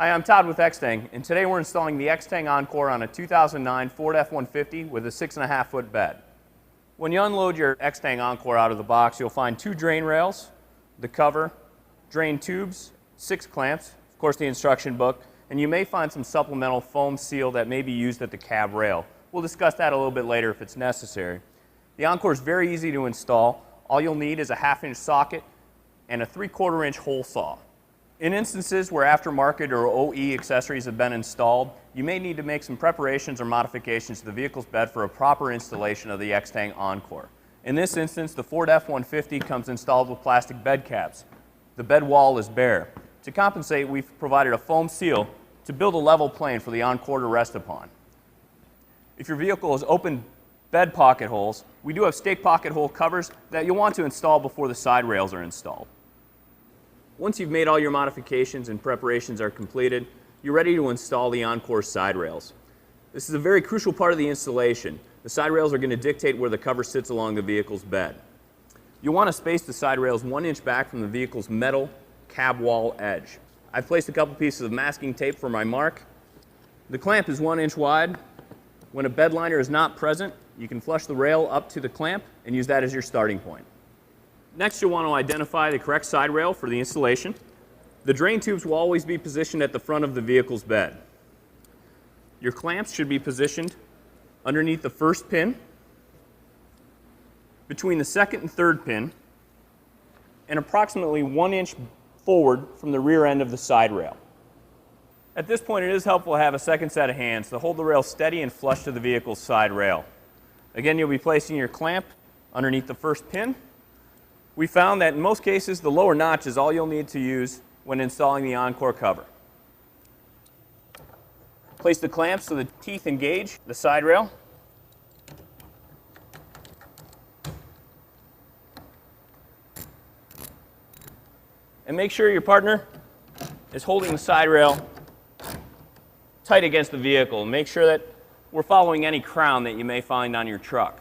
Hi, I'm Todd with Extang, and today we're installing the Extang EnCore on a 2009 Ford F-150 with a 6.5-foot bed. When you unload your Extang EnCore out of the box, you'll find 2 drain rails, the cover, drain tubes, 6 clamps, of course the instruction book, and you may find some supplemental foam seal that may be used at the cab rail. We'll discuss that a little bit later if it's necessary. The EnCore is very easy to install. All you'll need is a 1/2-inch socket and a 3/4-inch hole saw. In instances where aftermarket or OE accessories have been installed, you may need to make some preparations or modifications to the vehicle's bed for a proper installation of the Extang EnCore. In this instance, the Ford F-150 comes installed with plastic bed caps. The bed wall is bare. To compensate, we've provided a foam seal to build a level plane for the EnCore to rest upon. If your vehicle has open bed pocket holes, we do have stake pocket hole covers that you'll want to install before the side rails are installed. Once you've made all your modifications and preparations are completed, you're ready to install the EnCore side rails. This is a very crucial part of the installation. The side rails are going to dictate where the cover sits along the vehicle's bed. You'll want to space the side rails 1 inch back from the vehicle's metal cab wall edge. I've placed a couple pieces of masking tape for my mark. The clamp is 1 inch wide. When a bed liner is not present, you can flush the rail up to the clamp and use that as your starting point. Next, you'll want to identify the correct side rail for the installation. The drain tubes will always be positioned at the front of the vehicle's bed. Your clamps should be positioned underneath the first pin, between the second and third pin, and approximately 1 inch forward from the rear end of the side rail. At this point, it is helpful to have a second set of hands to hold the rail steady and flush to the vehicle's side rail. Again, you'll be placing your clamp underneath the first pin. We found that in most cases, the lower notch is all you'll need to use when installing the EnCore cover. Place the clamps so the teeth engage the side rail. And make sure your partner is holding the side rail tight against the vehicle. Make sure that we're following any crown that you may find on your truck.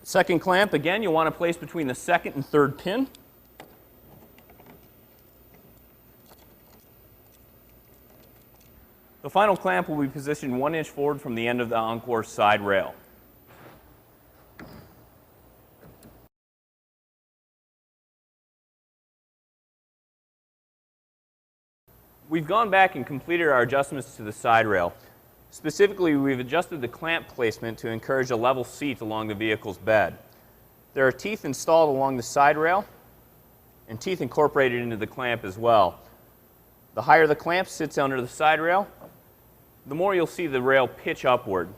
Second clamp, again, you'll want to place between the second and third pin. The final clamp will be positioned 1 inch forward from the end of the EnCore side rail. We've gone back and completed our adjustments to the side rail. Specifically, we've adjusted the clamp placement to encourage a level seat along the vehicle's bed. There are teeth installed along the side rail and teeth incorporated into the clamp as well. The higher the clamp sits under the side rail, the more you'll see the rail pitch upward.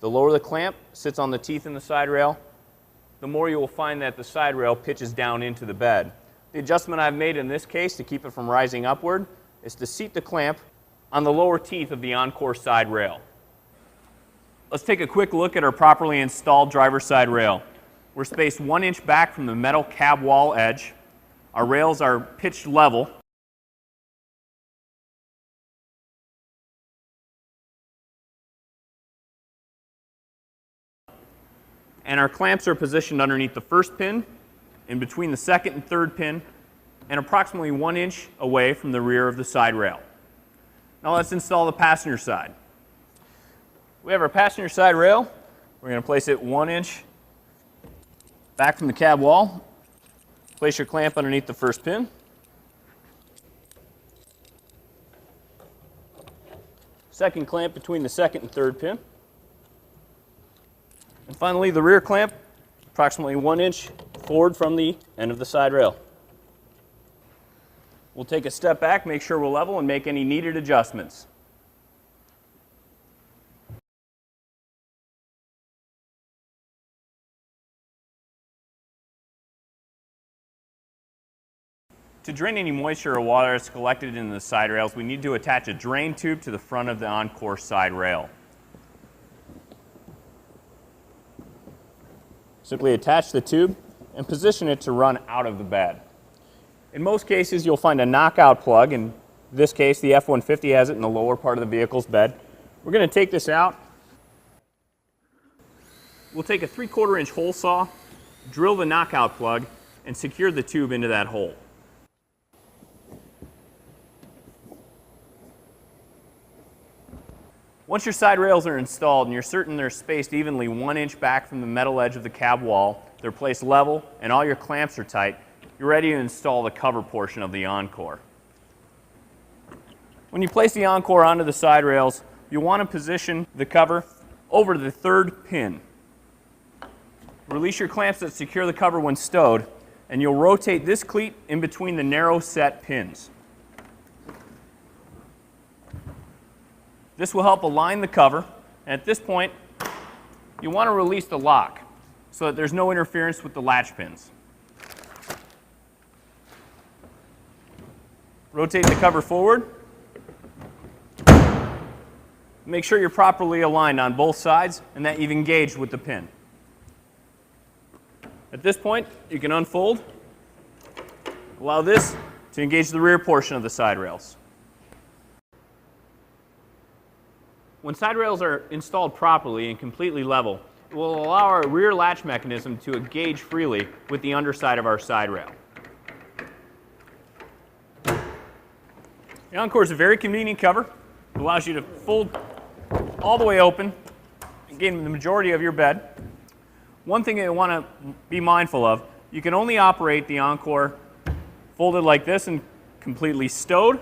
The lower the clamp sits on the teeth in the side rail, the more you will find that the side rail pitches down into the bed. The adjustment I've made in this case to keep it from rising upward is to seat the clamp on the lower teeth of the EnCore side rail. Let's take a quick look at our properly installed driver's side rail. We're spaced 1 inch back from the metal cab wall edge. Our rails are pitched level. And our clamps are positioned underneath the first pin, in between the second and third pin, and approximately 1 inch away from the rear of the side rail. Now let's install the passenger side. We have our passenger side rail. We're going to place it 1 inch back from the cab wall. Place your clamp underneath the first pin. Second clamp between the second and third pin. And finally, the rear clamp, approximately 1 inch forward from the end of the side rail. We'll take a step back, make sure we're level, and make any needed adjustments. To drain any moisture or water that's collected in the side rails, we need to attach a drain tube to the front of the EnCore side rail. Simply attach the tube and position it to run out of the bed. In most cases, you'll find a knockout plug. In this case, the F-150 has it in the lower part of the vehicle's bed. We're going to take this out we'll take a 3/4 inch hole saw, drill the knockout plug, and secure the tube into that hole. Once your side rails are installed and you're certain they're spaced evenly 1 inch back from the metal edge of the cab wall, they're placed level, and all your clamps are tight, you're ready to install the cover portion of the EnCore. When you place the EnCore onto the side rails, you'll want to position the cover over the 3rd pin. Release your clamps that secure the cover when stowed, and you'll rotate this cleat in between the narrow set pins. This will help align the cover, and at this point, you want to release the lock so that there's no interference with the latch pins. Rotate the cover forward. Make sure you're properly aligned on both sides and that you've engaged with the pin. At this point, you can unfold. Allow this to engage the rear portion of the side rails. When side rails are installed properly and completely level, it will allow our rear latch mechanism to engage freely with the underside of our side rail. The EnCore is a very convenient cover. It allows you to fold all the way open and gain the majority of your bed. One thing that you want to be mindful of, you can only operate the EnCore folded like this and completely stowed,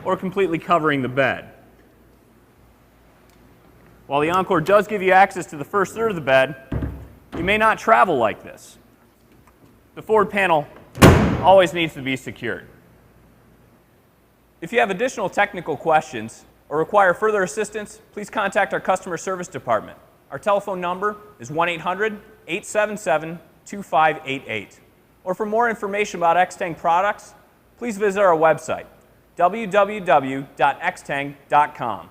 or completely covering the bed. While the EnCore does give you access to the first third of the bed, you may not travel like this. The forward panel always needs to be secured. If you have additional technical questions or require further assistance, please contact our customer service department. Our telephone number is 1-800-877-2588. Or for more information about Extang products, please visit our website, www.extang.com.